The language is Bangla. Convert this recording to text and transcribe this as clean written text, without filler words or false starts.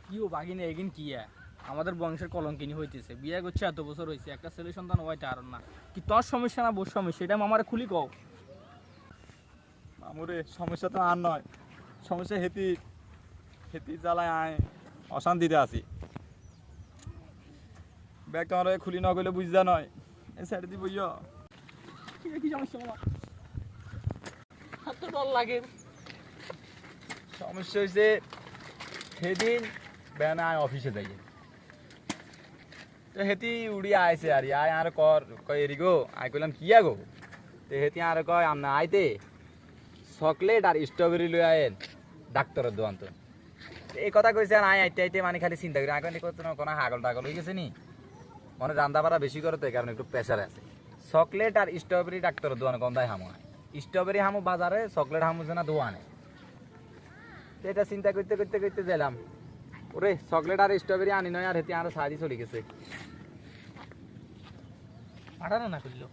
কি ও বাগিনে এগিন কি আমাদের বংশের কলঙ্কিনী হইতেছে, বিয়ে করছে এত বছর হয়েছে, একটা ছেলে সন্তান হইতে আর না। কি তোর সমস্যা না বোর সমস্যা, এটা আমারে খুলি কও। মামুরে সমস্যা তো আর নয়, সমস্যা হেতি হেতি জ্বালায় আয় অশান্তিতে আছি। ব্যাগ তোমার খুলি না গেলে বুঝতে নয়, এই সাইড দিব কি সমস্যা আমার হাতে ডর লাগে। সমস্যা হয়েছে সেদিন বেনা আয় অফিসে যাই তো হেতি উড়ি আইছে আর আয় আর কর কয় এরি গো আয় কইলাম কি গো তো হেতি আর কয় আমনা আইতে চকলেট আর স্ট্রবেরি লই আয়েন ডাক্তারের দোকান তো এই কথা কইছে আর আয় আইতে আইতে মানে খালি চিন্তা করি আগে কত না কোনো হাগল টাগল হয়ে গেছে নি মনে রান্না বাড়া বেশি করে তো এই কারণে একটু প্রেশার আছে। চকলেট আর স্ট্রবেরি ডাক্তারের দোকানে গন্ধায় হামু স্ট্রবেরি হামু বাজারে চকলেট হামু না দোকানে। এটা চিন্তা করতে করতে করতে গেলাম ওরে চকলেট আর স্ট্রবেরি আনি নয় আর হেতি আরো সাজি চলে গেছে পাঠানো না করলো